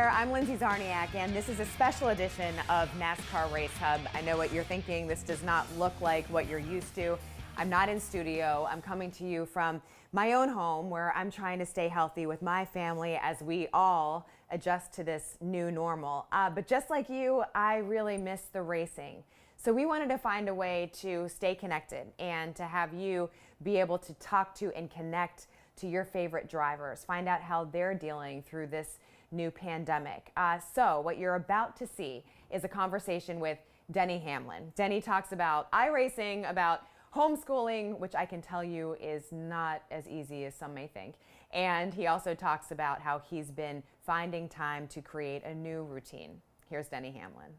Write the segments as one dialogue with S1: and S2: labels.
S1: there, I'm Lindsay Czarniak, and this is a special edition of NASCAR RaceHub. I know what you're thinking. This does not look like what you're used to. I'm not in studio. I'm coming to you from my own home where I'm trying to stay healthy with my family as we all adjust to this new normal. But just like you, I really miss the racing. So we wanted to find a way to stay connected and to have you be able to talk to and connect to your favorite drivers, find out how they're dealing through this new pandemic. So what you're about to see is a conversation with Denny Hamlin. Denny talks about iracing, about homeschooling, which I can tell you is not as easy as some may think. And he also talks about how he's been finding time to create a new routine. Here's Denny Hamlin.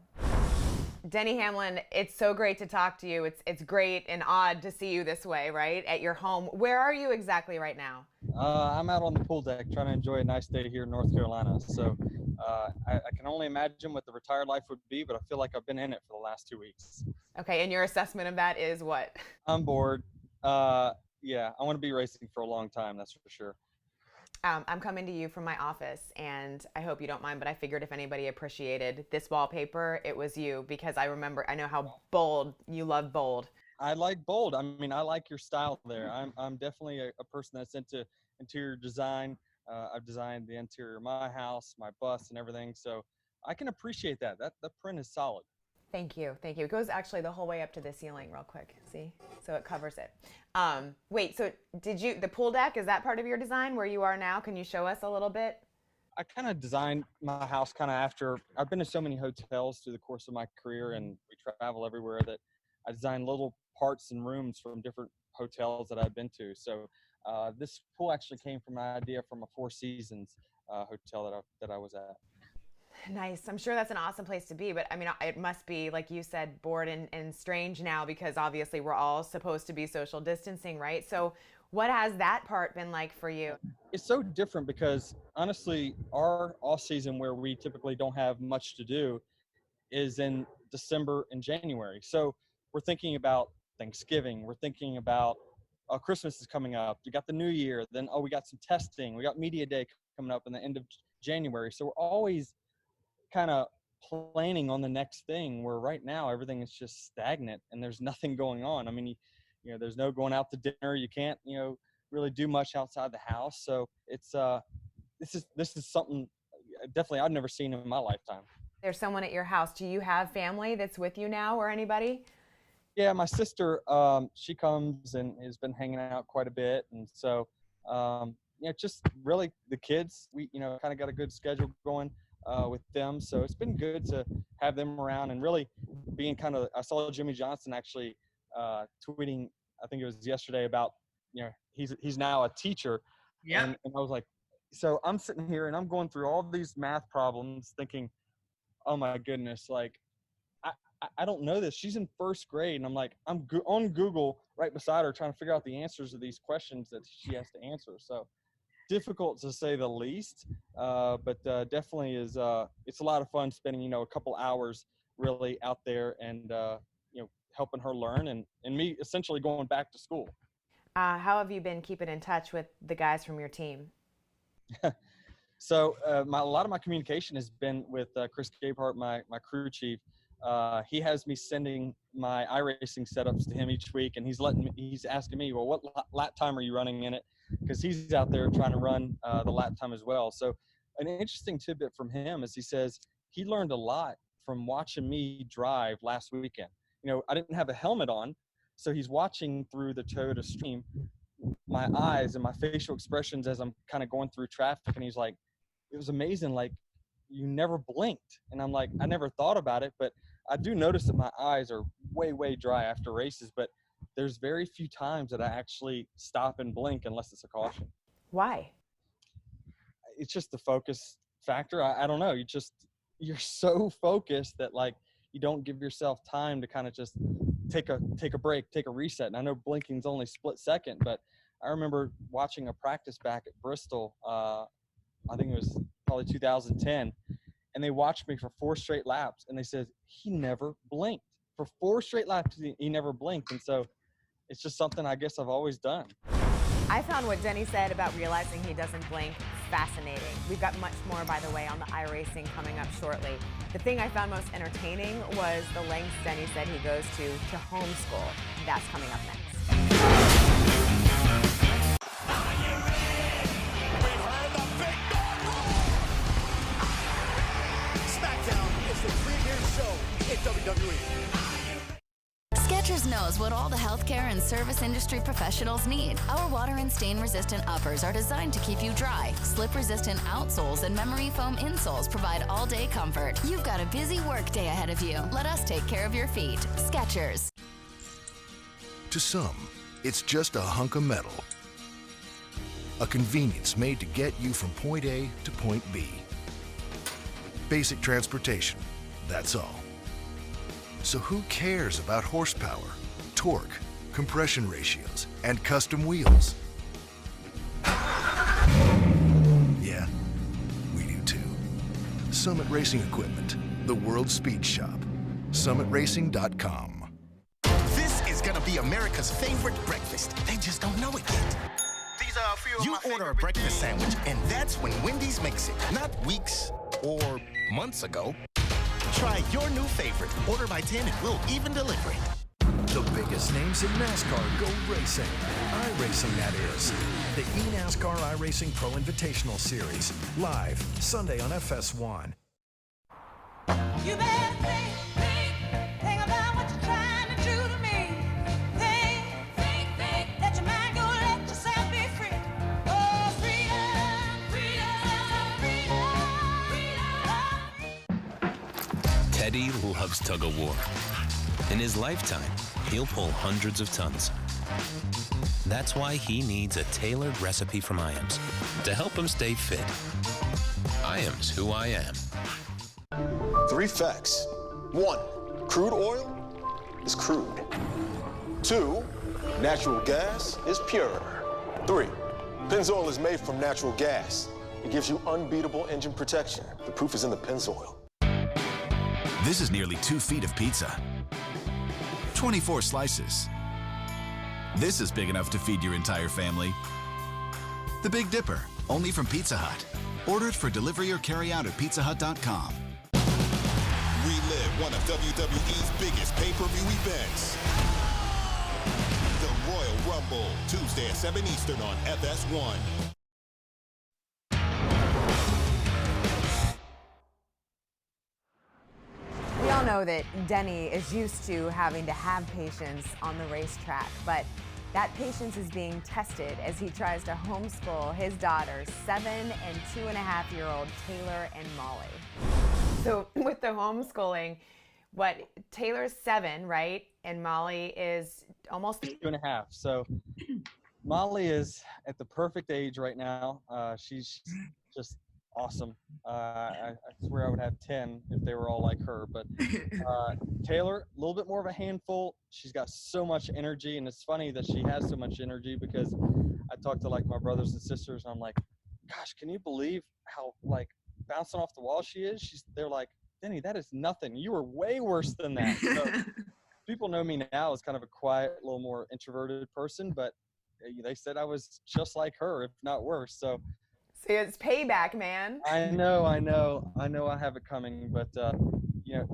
S1: Denny Hamlin, it's so great to talk to you. It's great and odd to see you this way, right? At your home. Where are you exactly right now?
S2: I'm out on the pool deck trying to enjoy a nice day here in North Carolina. So I can only imagine what the retired life would be, but I feel like I've been in it for the last 2 weeks.
S1: Okay, and your assessment of that is what?
S2: I'm bored. Yeah, I want to be racing for a long time, that's for sure.
S1: I'm coming to you from my office, and I hope you don't mind, but I figured if anybody appreciated this wallpaper, it was you, because I know how bold, you love bold.
S2: I like bold. I mean, I like your style there. I'm definitely a person that's into interior design. I've designed the interior of my house, my bus, and everything, so I can appreciate that. The print is solid.
S1: Thank you, thank you. It goes actually the whole way up to the ceiling real quick, see? So it covers it. Wait, so the pool deck, is that part of your design where you are now? Can you show us a little bit?
S2: I kind of designed my house kind of after, I've been to so many hotels through the course of my career, and we travel everywhere, that I designed little parts and rooms from different hotels that I've been to. So this pool actually came from an idea from a Four Seasons hotel that I was at.
S1: Nice. I'm sure that's an awesome place to be, but I mean, it must be, like you said, bored and strange now, because obviously we're all supposed to be social distancing, right? So what has that part been like for you?
S2: It's so different because honestly, our off season, where we typically don't have much to do, is in December and January. So we're thinking about Thanksgiving. We're thinking about Christmas is coming up. You got the New Year. Then, we got some testing. We got Media Day coming up in the end of January. So we're always kind of planning on the next thing, where right now everything is just stagnant and there's nothing going on. I mean, you know, there's no going out to dinner. You can't, really do much outside the house. So it's this is something definitely I've never seen in my lifetime.
S1: There's someone at your house. Do you have family that's with you now, or anybody?
S2: Yeah, my sister, she comes and has been hanging out quite a bit. And so, just really the kids, we, kind of got a good schedule going with them. So it's been good to have them around, and really being I saw Jimmy Johnson actually tweeting, I think it was yesterday, about, he's now a teacher.
S1: Yeah.
S2: And I was like, so I'm sitting here and I'm going through all these math problems thinking, oh my goodness, like, I don't know this. She's in first grade, and I'm like, I'm on Google right beside her trying to figure out the answers to these questions that she has to answer. So difficult to say the least, but definitely is. It's a lot of fun spending, a couple hours really out there and, helping her learn, and me essentially going back to school.
S1: How have you been keeping in touch with the guys from your team?
S2: So a lot of my communication has been with Chris Gabehart, my crew chief. He has me sending my iRacing setups to him each week, and he's asking me, well, what lap time are you running in it? Because he's out there trying to run the lap time as well. So an interesting tidbit from him is he says he learned a lot from watching me drive last weekend. I didn't have a helmet on, so he's watching through the Toyota Stream, my eyes and my facial expressions as I'm kind of going through traffic, and he's like, it was amazing, like, you never blinked. And I'm like, I never thought about it, but I do notice that my eyes are way dry after races, but there's very few times that I actually stop and blink unless it's a caution.
S1: Why?
S2: It's just the focus factor. I don't know. You're so focused that, like, you don't give yourself time to kind of just take a break, take a reset. And I know blinking's only split second, but I remember watching a practice back at Bristol. I think it was probably 2010. And they watched me for 4 straight laps, and they said, he never blinked. For 4 straight laps, he never blinked. And so it's just something I guess I've always done.
S1: I found what Denny said about realizing he doesn't blink fascinating. We've got much more, by the way, on the iRacing coming up shortly. The thing I found most entertaining was the lengths Denny said he goes to homeschool. That's coming up next.
S3: SmackDown is the premier show in WWE.
S4: Skechers knows what all the healthcare and service industry professionals need. Our water and stain-resistant uppers are designed to keep you dry. Slip-resistant outsoles and memory foam insoles provide all-day comfort. You've got a busy work day ahead of you. Let us take care of your feet. Skechers.
S5: To some, it's just a hunk of metal. A convenience made to get you from point A to point B. Basic transportation, that's all. So who cares about horsepower, torque, compression ratios, and custom wheels? Yeah, we do too. Summit Racing Equipment, the world's speed shop. SummitRacing.com.
S3: This is gonna be America's favorite breakfast. They just don't know it yet. These are a few of my order a breakfast sandwich, and that's when Wendy's makes it. Not weeks or months ago. Try your new favorite. Order by 10 and we'll even deliver it.
S6: The biggest names in NASCAR go racing. iRacing, that is. The eNASCAR iRacing Pro Invitational Series. Live, Sunday on FS1.
S7: You better think about what you're trying to do to me. Think, let your mind go, let yourself be free. Oh, freedom.
S8: Teddy loves tug-of-war. In his lifetime, he'll pull hundreds of tons. That's why he needs a tailored recipe from IAMS to help him stay fit. IAMS who I am.
S9: 3 facts. 1, crude oil is crude. 2, natural gas is pure. 3, Pennzoil is made from natural gas. It gives you unbeatable engine protection. The proof is in the Pennzoil.
S10: This is nearly 2 feet of pizza. 24 slices. This is big enough to feed your entire family. The Big Dipper, only from Pizza Hut. Order it for delivery or carry out at pizzahut.com.
S11: Relive one of WWE's biggest pay-per-view events. The Royal Rumble, Tuesday at 7 Eastern on FS1.
S1: We all know that Denny is used to having to have patience on the racetrack, but that patience is being tested as he tries to homeschool his daughters, 7- and 2.5-year-old Taylor and Molly. So with the homeschooling, Taylor's 7, right? And Molly is almost
S2: 2.5. So Molly is at the perfect age right now. She's just awesome. I swear I would have 10 if they were all like her. But Taylor, a little bit more of a handful. She's got so much energy, and it's funny that she has so much energy because I talk to like my brothers and sisters, and I'm like, gosh, can you believe how like bouncing off the wall she is? They're like, Denny, that is nothing. You were way worse than that. So people know me now as kind of a quiet, a little more introverted person, but they said I was just like her, if not worse. So
S1: see, it's payback, man.
S2: I know I have it coming, but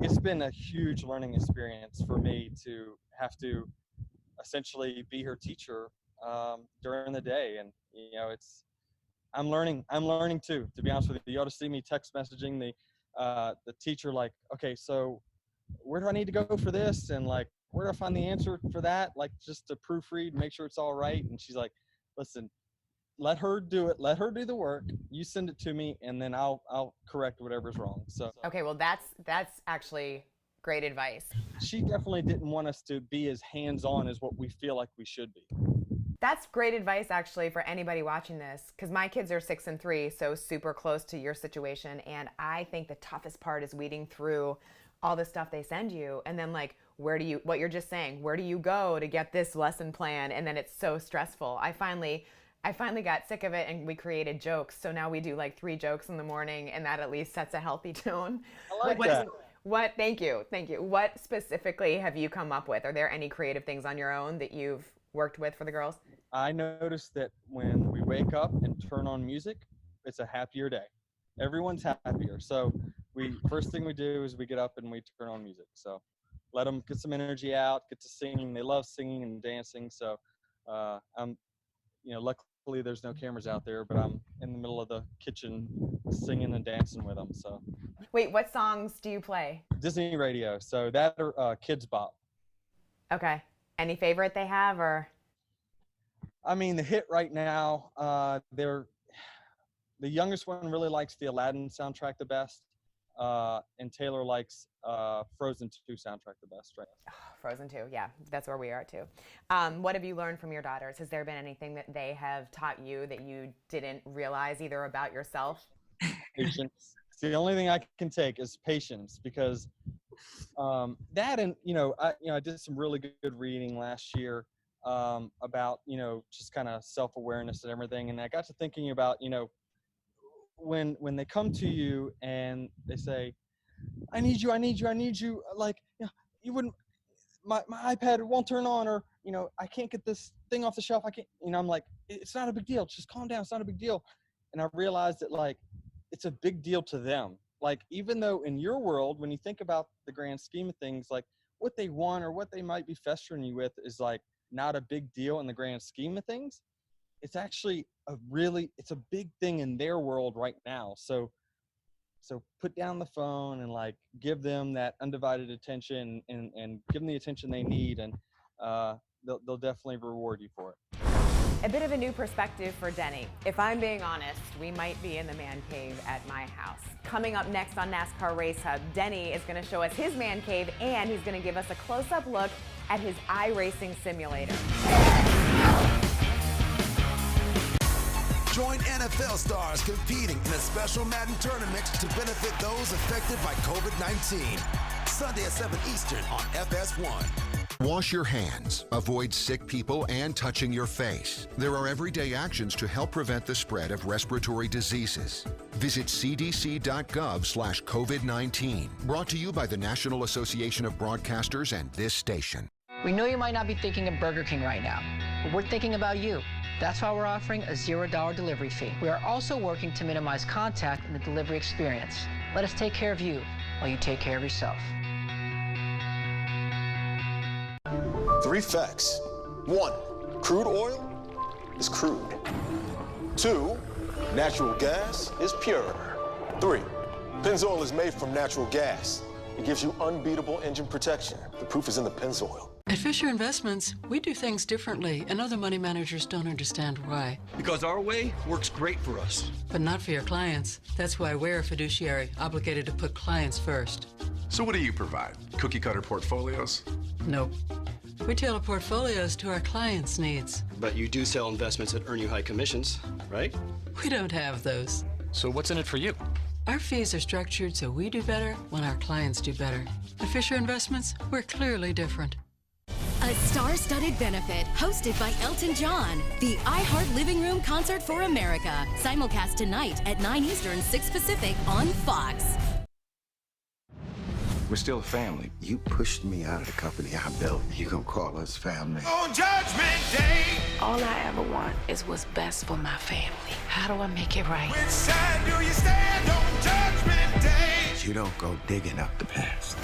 S2: it's been a huge learning experience for me to have to essentially be her teacher during the day, and I'm learning too, to be honest with you. You ought to see me text messaging the teacher, like, okay, so where do I need to go for this, and like, where do I find the answer for that, like just to proofread, make sure it's all right. And she's like, listen, let her do it. Let her do the work. You send it to me, and then I'll correct whatever's wrong. So
S1: okay, well that's actually great advice.
S2: She definitely didn't want us to be as hands-on as what we feel like we should be.
S1: That's great advice actually for anybody watching this, because my kids are 6 and 3, so super close to your situation. And I think the toughest part is weeding through all the stuff they send you, and then like, what you're just saying, where do you go to get this lesson plan? And then it's so stressful. I finally got sick of it, and we created jokes. So now we do like 3 jokes in the morning, and that at least sets a healthy tone.
S2: I like that.
S1: Thank you. What specifically have you come up with? Are there any creative things on your own that you've worked with for the girls?
S2: I noticed that when we wake up and turn on music, it's a happier day. Everyone's happier. So first thing we do is we get up and we turn on music. So let them get some energy out, get to singing. They love singing and dancing. So luckily there's no cameras out there, but I'm in the middle of the kitchen singing and dancing with them. So.
S1: Wait, what songs do you play?
S2: Disney radio. So that or Kids Bop.
S1: Okay. Any favorite they have, or?
S2: I mean, the hit right now, the youngest one really likes the Aladdin soundtrack the best, and Taylor likes Frozen 2 soundtrack the best right now.
S1: Frozen 2, yeah, that's where we are too. What have you learned from your daughters? Has there been anything that they have taught you that you didn't realize either about yourself?
S2: Patience. The only thing I can take is patience, because that, and I did some really good reading last year about just kind of self-awareness and everything, and I got to thinking about when they come to you and they say, I need you, like, you wouldn't, my iPad won't turn on, or I can't get this thing off the shelf, I can't, I'm like, it's not a big deal, just calm down, it's not a big deal. And I realized that, like, it's a big deal to them. Like, even though in your world, when you think about the grand scheme of things, like what they want or what they might be festering you with is like not a big deal in the grand scheme of things. It's actually it's a big thing in their world right now. So put down the phone and like give them that undivided attention and give them the attention they need, and they'll definitely reward you for it.
S1: A bit of a new perspective for Denny. If I'm being honest, we might be in the man cave at my house. Coming up next on NASCAR Race Hub, Denny is going to show us his man cave, and he's going to give us a close-up look at his iRacing simulator.
S12: Join NFL stars competing in a special Madden tournament to benefit those affected by COVID-19. Sunday at 7 Eastern on FS1.
S5: Wash your hands, avoid sick people, and touching your face. There are everyday actions to help prevent the spread of respiratory diseases. Visit cdc.gov/COVID-19. Brought to you by the National Association of Broadcasters and this station.
S13: We know you might not be thinking of Burger King right now, but we're thinking about you. That's why we're offering a $0 delivery fee. We are also working to minimize contact in the delivery experience. Let us take care of you while you take care of yourself.
S9: 3 facts. 1, crude oil is crude. 2, natural gas is pure. 3, Pennzoil is made from natural gas. It gives you unbeatable engine protection. The proof is in the Pennzoil.
S14: At Fisher Investments, we do things differently, and other money managers don't understand why.
S15: Because our way works great for us.
S14: But not for your clients. That's why we're a fiduciary, obligated to put clients first.
S16: So what do you provide? Cookie-cutter portfolios?
S14: Nope. We tailor portfolios to our clients' needs.
S15: But you do sell investments that earn you high commissions, right?
S14: We don't have those.
S15: So what's in it for you?
S14: Our fees are structured so we do better when our clients do better. At Fisher Investments, we're clearly different.
S17: A star-studded benefit hosted by Elton John. The iHeart Living Room Concert for America. Simulcast tonight at 9 Eastern, 6 Pacific on Fox.
S18: We're still a family. You pushed me out of the company I built. You gonna call us family?
S7: On Judgment Day,
S19: all I ever want is what's best for my family. How do I make it right?
S7: which side do you stand on Judgment Day?
S18: You don't go digging up the past.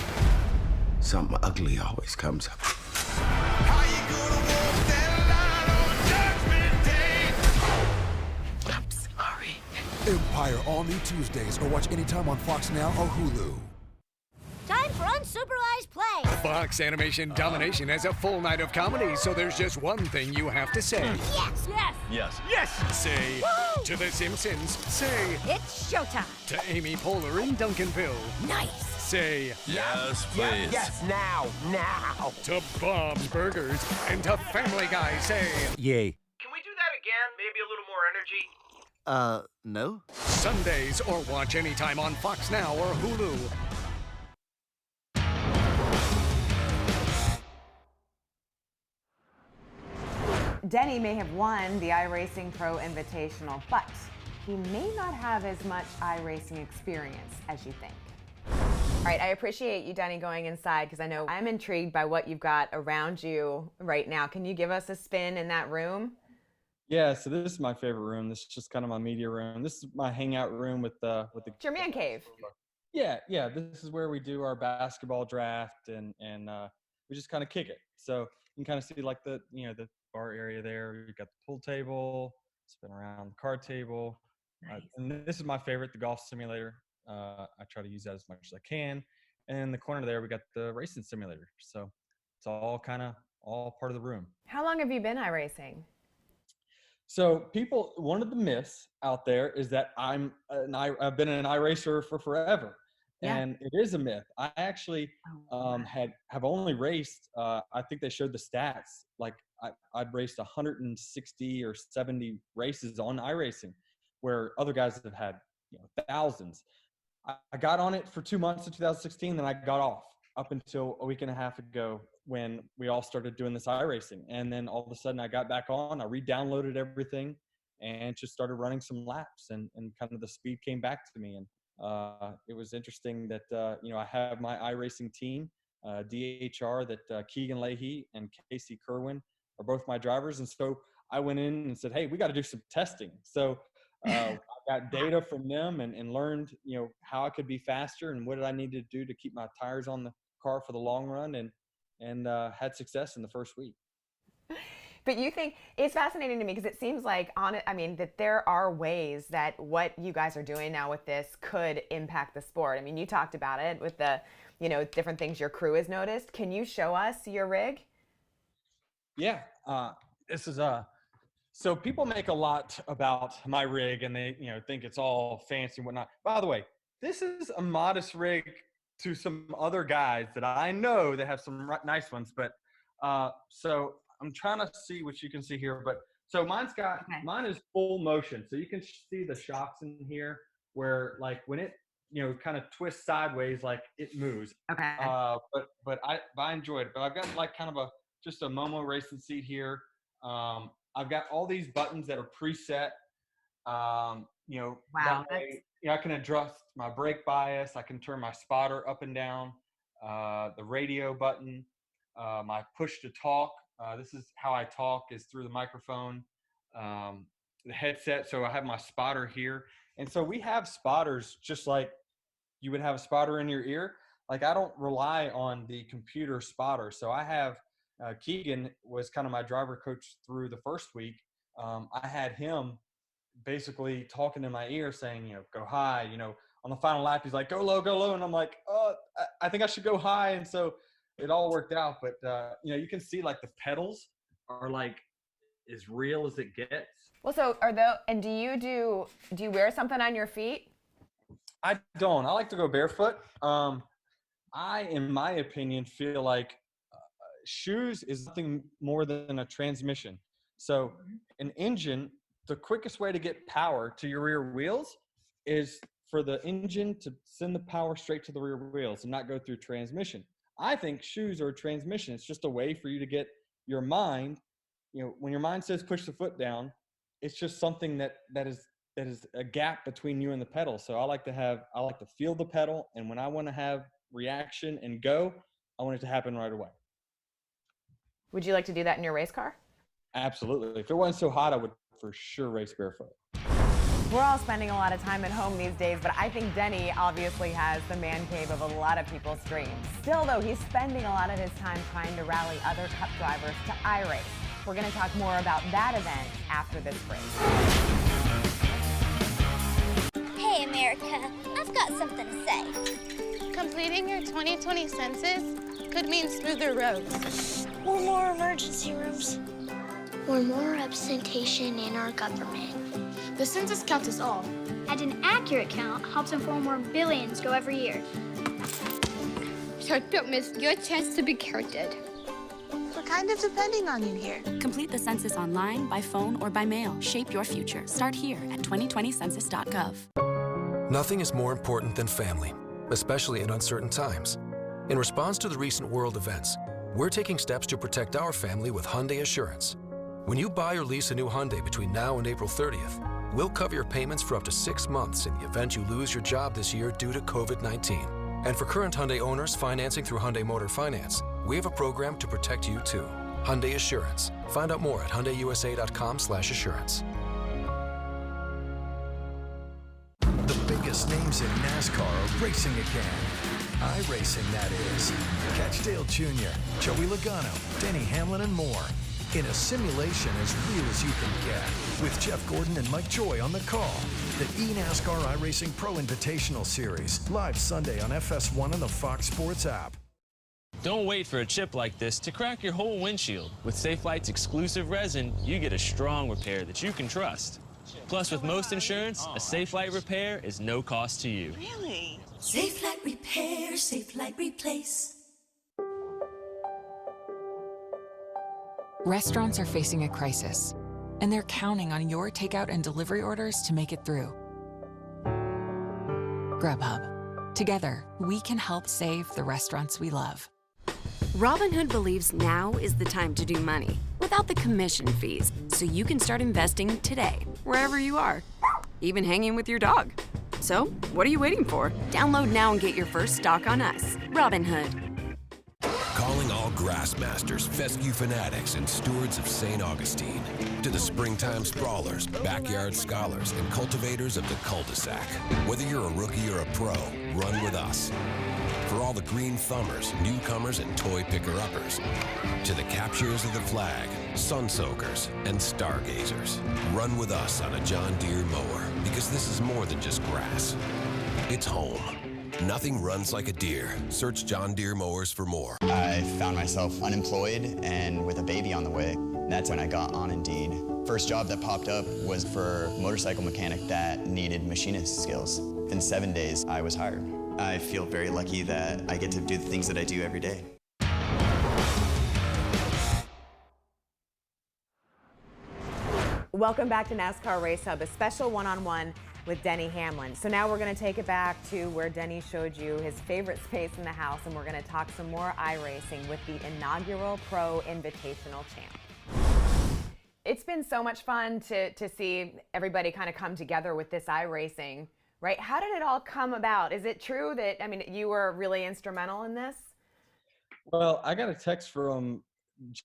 S18: Something ugly always comes up.
S7: How you gonna walk that line on Judgment Day?
S19: I'm sorry.
S12: Empire all new Tuesdays, or watch anytime on Fox Now or Hulu.
S20: Time for unsupervised play.
S21: Fox Animation Domination has a full night of comedy, so there's just one thing you have to say.
S20: Yes, yes.
S21: Yes. Yes. Say
S20: Woo!
S21: to The Simpsons. Say
S20: It's showtime.
S21: to Amy Poehler in Duncanville.
S20: Nice.
S21: Say
S22: yes, please.
S21: Yes, now. To Bob's Burgers and to Family Guy. Say
S22: Yay.
S23: Can we do that again? Maybe a little more energy?
S22: No.
S21: Sundays, or watch anytime on Fox Now or Hulu.
S1: Denny may have won the iRacing Pro Invitational, but he may not have as much iRacing experience as you think. All right, I appreciate you, Denny, going inside because I know I'm intrigued by what you've got around you right now. Can you give us a spin in that room?
S2: Yeah, so this is my favorite room. This is just kind of my media room. This is my hangout room with the.
S1: It's your man cave.
S2: Yeah. This is where we do our basketball draft and we just kind of kick it. So you can kind of see like the bar area there. You've got the pool table, spin around the card table.
S1: Nice.
S2: And this is my favorite, the golf simulator. I try to use that as much as I can. And in the corner there, we got the racing simulator. So it's all part of the room.
S1: How long have you been iRacing?
S2: So one of the myths out there is that I've been an iRacer for forever.
S1: Yeah.
S2: And it is a myth. I actually have only raced, I think they showed the stats, like I'd raced 160 or 70 races on iRacing, where other guys have had thousands. I got on it for 2 months in 2016, then I got off up until a week and a half ago when we all started doing this iRacing. And then all of a sudden I got back on, I re-downloaded everything and just started running some laps and kind of the speed came back to me. And it was interesting that, I have my iRacing team, DHR, that Keegan Leahy and Casey Kerwin are both my drivers. And so I went in and said, hey, we got to do some testing. So I got data from them and learned, how I could be faster and what did I need to do to keep my tires on the car for the long run and had success in the first week.
S1: But you think it's fascinating to me because it seems like that there are ways that what you guys are doing now with this could impact the sport. I mean, you talked about it with the, different things your crew has noticed. Can you show us your rig?
S2: Yeah, this is so people make a lot about my rig and they, think it's all fancy and whatnot. By the way, this is a modest rig to some other guys that I know that have some nice ones. But so I'm trying to see what you can see here. But so mine is full motion. So you can see the shocks in here where like when it, kind of twists sideways, like it moves.
S1: Okay.
S2: But I enjoyed it. But I've got like kind of just a Momo racing seat here. I've got all these buttons that are preset.
S1: Wow.
S2: I can adjust my brake bias. I can turn my spotter up and down. The radio button, my push to talk. This is how I talk is through the microphone, the headset. So I have my spotter here. And so we have spotters just like you would have a spotter in your ear. Like I don't rely on the computer spotter. So I have Keegan was kind of my driver coach through the first week. I had him basically talking in my ear saying, go high, on the final lap, he's like, go low. And I'm like, oh, I think I should go high. And so it all worked out. But, you can see like the pedals are like as real as it gets.
S1: Well, so do you wear something on your feet?
S2: I don't. I like to go barefoot. I, in my opinion, feel like shoes is nothing more than a transmission. So an engine, the quickest way to get power to your rear wheels is for the engine to send the power straight to the rear wheels and not go through transmission. I think shoes are a transmission. It's just a way for you to get your mind, when your mind says push the foot down, it's just something that is a gap between you and the pedal. So I like to feel the pedal, and when I want to have reaction and go, I want it to happen right away.
S1: Would you like to do that in your race car?
S2: Absolutely. If it wasn't so hot, I would for sure race barefoot.
S1: We're all spending a lot of time at home these days, but I think Denny obviously has the man cave of a lot of people's dreams. Still, though, he's spending a lot of his time trying to rally other Cup drivers to iRace. We're going to talk more about that event after this break.
S3: Hey, America, I've got something to say.
S4: Completing your 2020 census could mean smoother roads.
S3: Or more emergency rooms. Or more representation in our government.
S6: The census counts us all.
S24: And an accurate count helps inform where billions go every year.
S6: So don't miss your chance to be counted.
S4: We're kind of depending on you here.
S25: Complete the census online, by phone, or by mail. Shape your future. Start here at 2020census.gov.
S26: Nothing is more important than family, especially in uncertain times. In response to the recent world events, we're taking steps to protect our family with Hyundai Assurance. When you buy or lease a new Hyundai between now and April 30th, we'll cover your payments for up to 6 months in the event you lose your job this year due to COVID-19. And for current Hyundai owners financing through Hyundai Motor Finance, we have a program to protect you too. Hyundai Assurance. Find out more at HyundaiUSA.com/assurance.
S12: The biggest names in NASCAR are racing again. iRacing, that is. Catch Dale Jr., Joey Logano, Denny Hamlin, and more in a simulation as real as you can get, with Jeff Gordon and Mike Joy on the call. The eNASCAR iRacing Pro Invitational Series, live Sunday on FS1 and the Fox Sports app.
S5: Don't wait for a chip like this to crack your whole windshield. With Safelite's exclusive resin, you get a strong repair that you can trust. Plus, with most insurance, a Safelite repair is no cost to you.
S8: Really? Safelite Repair, Safelite Replace.
S9: Restaurants are facing a crisis, and they're counting on your takeout and delivery orders to make it through. Grubhub. Together, we can help save the restaurants we love.
S10: Robinhood believes now is the time to do money without the commission fees, so you can start investing today, wherever you are, even hanging with your dog. So, what are you waiting for? Download now and get your first stock on us. Robinhood.
S11: Calling all grassmasters, fescue fanatics, and stewards of St. Augustine. To the springtime sprawlers, backyard scholars, and cultivators of the cul-de-sac. Whether you're a rookie or a pro, run with us. For all the green thumbers, newcomers, and toy picker-uppers. To the capturers of the flag, sun soakers, and stargazers. Run with us on a John Deere mower, because this is more than just grass. It's home. Nothing runs like a deer. Search John Deere mowers for more.
S13: I found myself unemployed and with a baby on the way. That's when I got on Indeed. First job that popped up was for a motorcycle mechanic that needed machinist skills. In 7 days, I was hired. I feel very lucky that I get to do the things that I do every day.
S1: Welcome back to NASCAR Race Hub, a special one-on-one with Denny Hamlin. So now we're going to take it back to where Denny showed you his favorite space in the house, and we're going to talk some more iRacing with the inaugural Pro Invitational Champ. It's been so much fun to see everybody kind of come together with this iRacing, right? How did it all come about? Is it true that, I mean, you were really instrumental in this?
S2: Well, I got a text from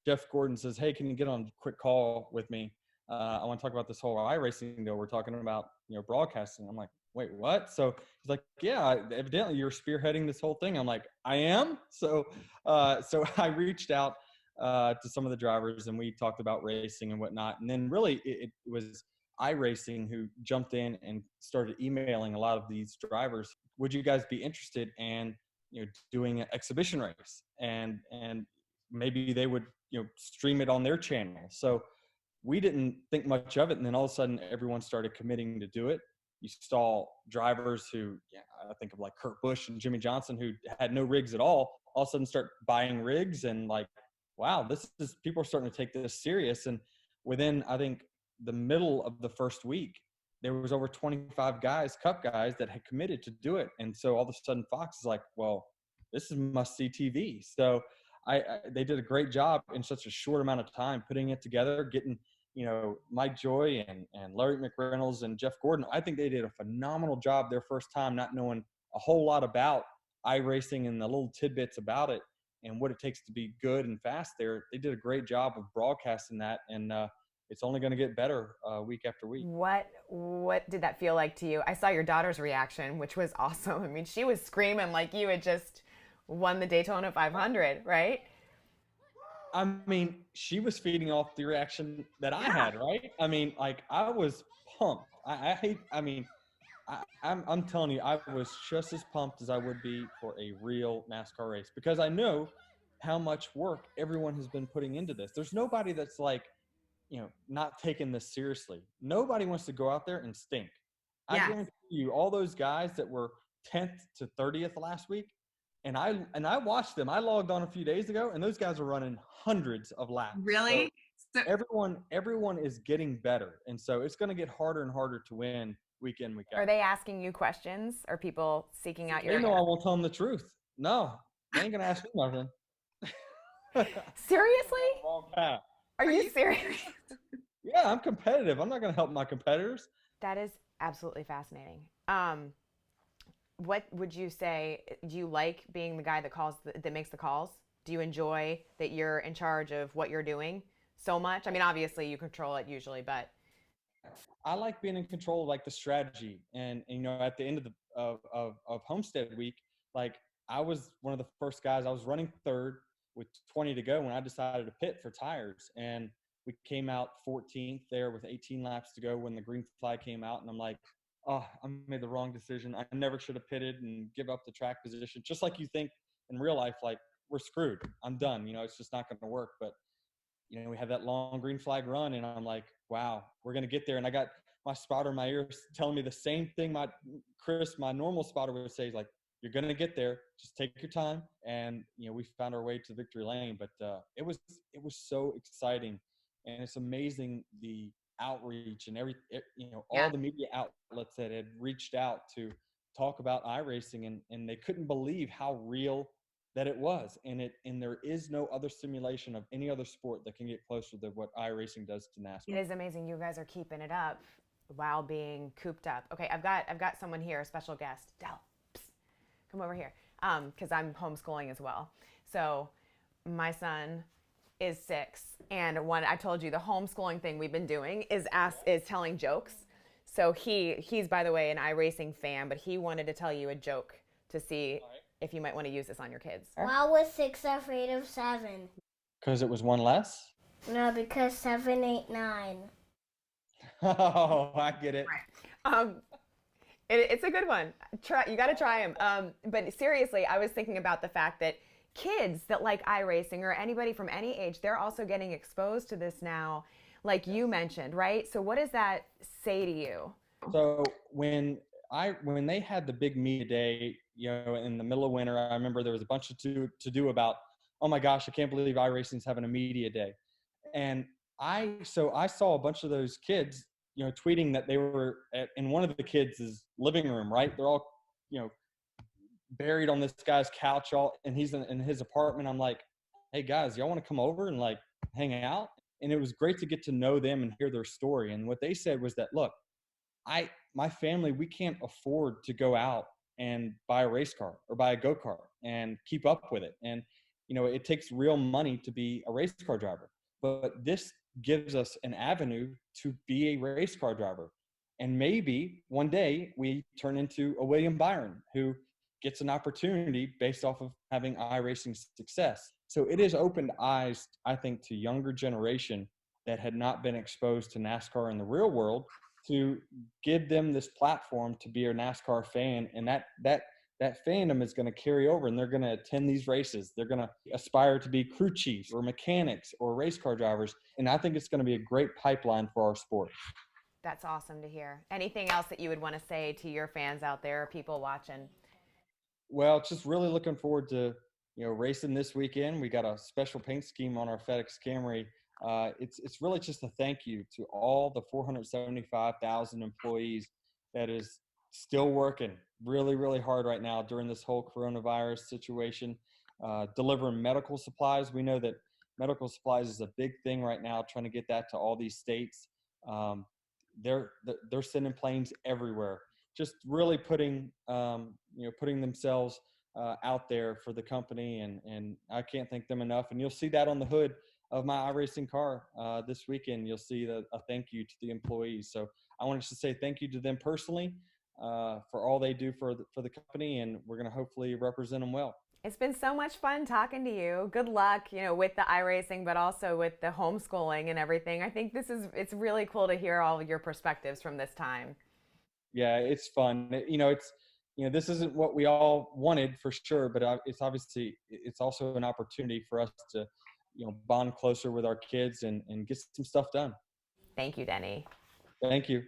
S2: Jeff Gordon, says, hey, can you get on a quick call with me? I want to talk about this whole iRacing deal. We're talking about, broadcasting. I'm like, wait, what? So he's like, yeah, evidently you're spearheading this whole thing. I'm like, I am. So I reached out to some of the drivers, and we talked about racing and whatnot. And then really it was iRacing who jumped in and started emailing a lot of these drivers. Would you guys be interested in, doing an exhibition race? And maybe they would, stream it on their channel. So we didn't think much of it. And then all of a sudden everyone started committing to do it. You saw drivers who, I think of like Kurt Busch and Jimmy Johnson, who had no rigs at all of a sudden start buying rigs, and like, wow, people are starting to take this serious. And within, I think, the middle of the first week, there was over 25 guys, Cup guys, that had committed to do it. And so all of a sudden Fox is like, well, this is must-see TV. So they did a great job in such a short amount of time putting it together, getting, Mike Joy and Larry McReynolds and Jeff Gordon. I think they did a phenomenal job their first time, not knowing a whole lot about iRacing and the little tidbits about it and what it takes to be good and fast there. They did a great job of broadcasting that, and it's only going to get better week after week.
S1: What did that feel like to you? I saw your daughter's reaction, which was awesome. I mean, she was screaming like you had just won the Daytona 500, right?
S2: I mean, she was feeding off the reaction that I had, right? I mean, like, I was pumped. I'm telling you, I was just as pumped as I would be for a real NASCAR race, because I know how much work everyone has been putting into this. There's nobody that's like, not taking this seriously. Nobody wants to go out there and stink. I guarantee you, all those guys that were 10th to 30th last week, and I watched them. I logged on a few days ago, and those guys are running hundreds of laps.
S27: Really?
S2: So everyone is getting better, and so it's going to get harder and harder to win week in, week out.
S1: Are they asking you questions? Are people seeking out your?
S2: They know I won't tell them the truth. No, they ain't going to ask me nothing.
S1: Seriously?
S2: Are
S1: you serious?
S2: Yeah, I'm competitive. I'm not going to help my competitors.
S1: That is absolutely fascinating. What would you say, do you like being the guy that makes the calls? Do you enjoy that you're in charge of what you're doing so much? I mean, obviously you control it usually, but.
S2: I like being in control of like the strategy, and you know, at the end of Homestead Week, like I was one of the first guys. I was running third with 20 to go when I decided to pit for tires, and we came out 14th there with 18 laps to go when the green flag came out, and I'm like, oh, I made the wrong decision. I never should have pitted and give up the track position. Just like you think in real life, like we're screwed. I'm done. You know, it's just not going to work. But you know, we had that long green flag run, and I'm like, wow, we're going to get there. And I got my spotter in my ear telling me the same thing my normal spotter would say, like, you're going to get there. Just take your time. And, you know, we found our way to victory lane. But it was so exciting. And it's amazing the outreach and all the media outlets that had reached out to talk about iRacing, and they couldn't believe how real that it was. And there is no other simulation of any other sport that can get closer to what iRacing does to NASCAR.
S1: It is amazing. You guys are keeping it up while being cooped up. Okay, I've got someone here, a special guest. Del, come over here, because I'm homeschooling as well. So my son is 6, and I told you the homeschooling thing we've been doing is telling jokes. So he's by the way an iRacing fan, but he wanted to tell you a joke to see if you might want to use this on your kids.
S3: Why was 6 afraid of 7?
S2: Because it was one less?
S3: No, because 7, 8, 9.
S2: Oh, I get it.
S1: It's a good one. You got to try him. But seriously, I was thinking about the fact that kids that like iRacing, or anybody from any age, they're also getting exposed to this now, like you mentioned, right? So what does that say to you?
S2: So when they had the big media day, you know, in the middle of winter, I remember there was a bunch to do about, oh my gosh, I can't believe iRacing's having a media day. And I saw a bunch of those kids, you know, tweeting that they were in one of the kids' living room, right? They're all, you know, buried on this guy's couch, and he's in his apartment. I'm like, hey guys, y'all want to come over and like hang out? And it was great to get to know them and hear their story. And what they said was that, look, my family, we can't afford to go out and buy a race car or buy a go-kart and keep up with it. And, you know, it takes real money to be a race car driver. But this gives us an avenue to be a race car driver. And maybe one day we turn into a William Byron who gets an opportunity based off of having iRacing success. So it has opened eyes, I think, to younger generation that had not been exposed to NASCAR in the real world, to give them this platform to be a NASCAR fan. And that fandom is going to carry over, and they're going to attend these races. They're going to aspire to be crew chiefs or mechanics or race car drivers. And I think it's going to be a great pipeline for our sport.
S1: That's awesome to hear. Anything else that you would want to say to your fans out there, or people watching?
S2: Well, just really looking forward to, you know, racing this weekend. We got a special paint scheme on our FedEx Camry. It's really just a thank you to all the 475,000 employees that is still working really, really hard right now during this whole coronavirus situation, delivering medical supplies. We know that medical supplies is a big thing right now, trying to get that to all these states. They're sending planes everywhere, just really putting themselves out there for the company, and I can't thank them enough. And you'll see that on the hood of my iRacing car this weekend. You'll see a thank you to the employees. So I wanted to say thank you to them personally for all they do for the company, and we're going to hopefully represent them well.
S1: It's been so much fun talking to you. Good luck, you know, with the iRacing, but also with the homeschooling and everything. I think it's really cool to hear all of your perspectives from this time.
S2: Yeah, it's fun. This isn't what we all wanted for sure, but it's also an opportunity for us to, you know, bond closer with our kids and get some stuff done.
S1: Thank you, Denny.
S2: Thank you.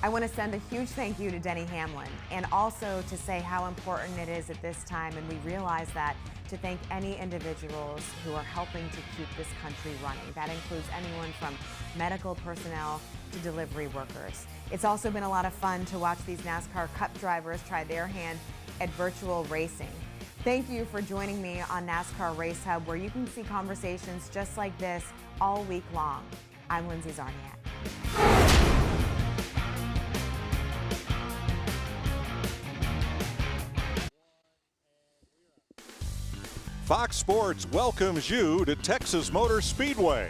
S1: I want to send a huge thank you to Denny Hamlin, and also to say how important it is at this time, and we realize that, to thank any individuals who are helping to keep this country running. That includes anyone from medical personnel to delivery workers. It's also been a lot of fun to watch these NASCAR Cup drivers try their hand at virtual racing. Thank you for joining me on NASCAR Race Hub, where you can see conversations just like this all week long. I'm Lindsay Czarniak.
S7: Fox Sports welcomes you to Texas Motor Speedway,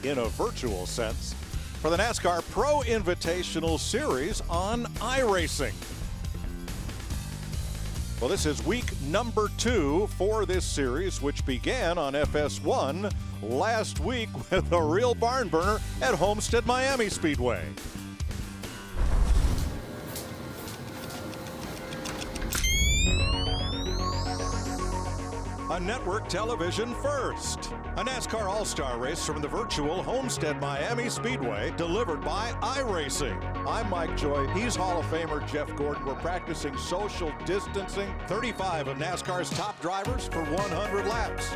S7: in a virtual sense, for the NASCAR Pro Invitational Series on iRacing. Well, this is week number 2 for this series, which began on FS1 last week with a real barn burner at Homestead Miami Speedway. A network television first. A NASCAR All-Star race from the virtual Homestead Miami Speedway, delivered by iRacing. I'm Mike Joy. He's Hall of Famer Jeff Gordon. We're practicing social distancing. 35 of NASCAR's top drivers for 100 laps.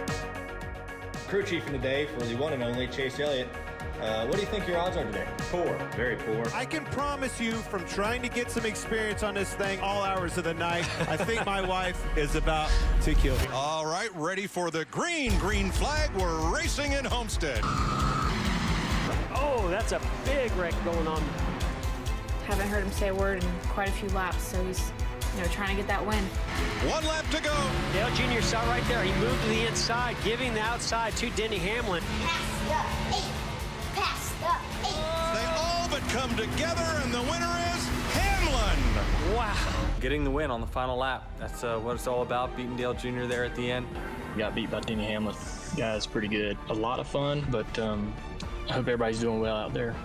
S14: Crew chief in the day for the one and only Chase Elliott. What do you think your odds are today? Poor, very poor.
S15: I can promise you, from trying to get some experience on this thing all hours of the night, I think my wife is about to kill me.
S7: All right, ready for the green flag. We're racing in Homestead.
S16: Oh, that's a big wreck going on.
S17: Haven't heard him say a word in quite a few laps, so he's trying to get that win.
S7: 1 lap to go.
S16: Dale Jr. saw right there. He moved to the inside, giving the outside to Denny Hamlin.
S7: They all but come together, and the winner is Hamlin.
S18: Wow. Getting the win on the final lap. That's what it's all about, beating Dale Jr. there at the end.
S27: Got beat by Denny Hamlin. Guy's pretty good. A lot of fun, but I hope everybody's doing well out there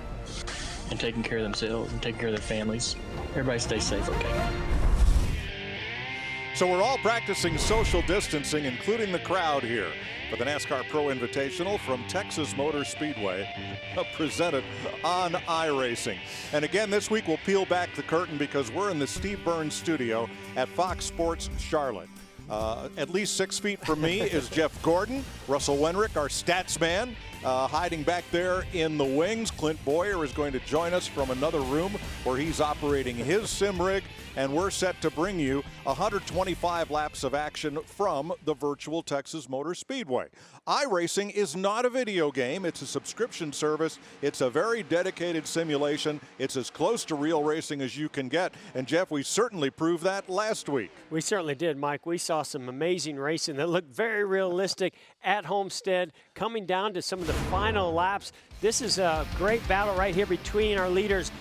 S27: and taking care of themselves and taking care of their families. Everybody stay safe, okay?
S7: So we're all practicing social distancing, including the crowd here, for the NASCAR Pro Invitational from Texas Motor Speedway, presented on iRacing. And again, this week we'll peel back the curtain because we're in the Steve Burns studio at Fox Sports Charlotte. At least 6 feet from me is Jeff Gordon, Russell Wenrick, our stats man, hiding back there in the wings. Clint Boyer is going to join us from another room where he's operating his sim rig, and we're set to bring you 125 laps of action from the virtual Texas Motor Speedway. iRacing is not a video game. It's a subscription service. It's a very dedicated simulation. It's as close to real racing as you can get. And Jeff, we certainly proved that last week.
S16: We certainly did, Mike. We saw some amazing racing that looked very realistic at Homestead, coming down to some of the final laps. This is a great battle right here between our leaders,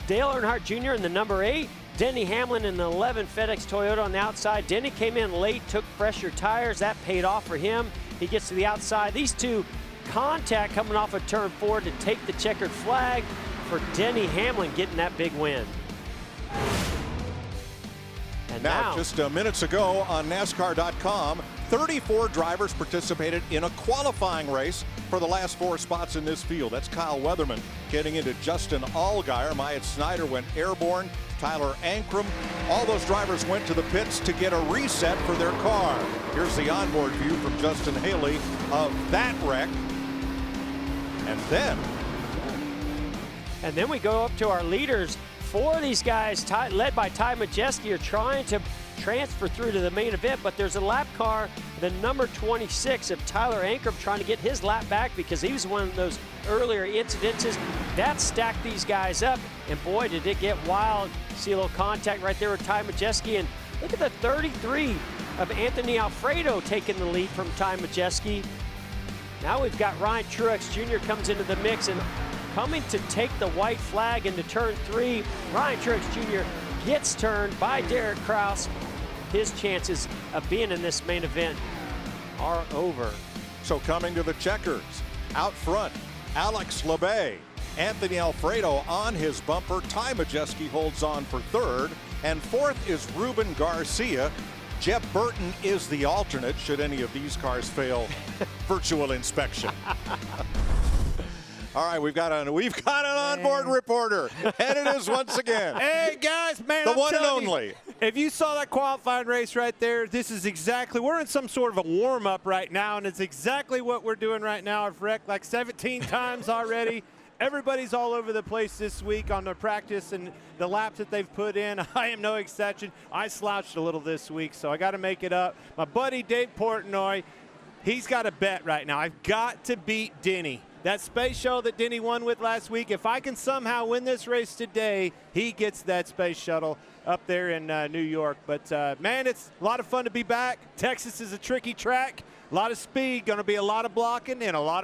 S16: Dale Earnhardt Jr. in the number 8, Denny Hamlin in the 11 FedEx Toyota on the outside. Denny came in late, took fresher tires. That paid off for him. He gets to the outside. These two contact coming off of turn 4 to take the checkered flag for Denny Hamlin getting that big win. And
S7: now, just minutes ago on NASCAR.com, 34 drivers participated in a qualifying race for the last 4 spots in this field. That's Kyle Weatherman getting into Justin Allgaier. Myatt Snyder went airborne. Tyler Ankrum. All those drivers went to the pits to get a reset for their car. Here's the onboard view from Justin Haley of that wreck.
S16: And then we go up to our leaders. 4 of these guys, led by Ty Majeski, are trying to transfer through to the main event, but there's a lap car, the number 26 of Tyler Ankrum, trying to get his lap back because he was one of those earlier incidences that stacked these guys up. And boy, did it get wild. See a little contact right there with Ty Majeski, and look at the 33 of Anthony Alfredo taking the lead from Ty Majeski. Now we've got Ryan Truex Jr. comes into the mix, and coming to take the white flag into turn 3, Ryan Truex Jr. gets turned by Derek Kraus. His chances of being in this main event are over.
S7: So coming to the checkers, out front, Alex Labay, Anthony Alfredo on his bumper. Ty Majeski holds on for 3rd, and 4th is Ruben Garcia. Jeb Burton is the alternate should any of these cars fail virtual inspection. All right, we've got an onboard reporter, and it is once again.
S15: Hey guys, man,
S7: the
S15: I'm
S7: one and
S15: telling
S7: only.
S15: You, if you saw that qualifying race right there, this is exactly. We're in some sort of a warm-up right now, and it's exactly what we're doing right now. I've wrecked like 17 times already. Everybody's all over the place this week on their practice and the laps that they've put in. I am no exception. I slouched a little this week, so I got to make it up. My buddy Dave Portnoy, he's got a bet right now. I've got to beat Denny. That space shuttle that Denny won with last week, if I can somehow win this race today, he gets that space shuttle up there in New York. But, man, it's a lot of fun to be back. Texas is a tricky track. A lot of speed, going to be a lot of blocking and a lot of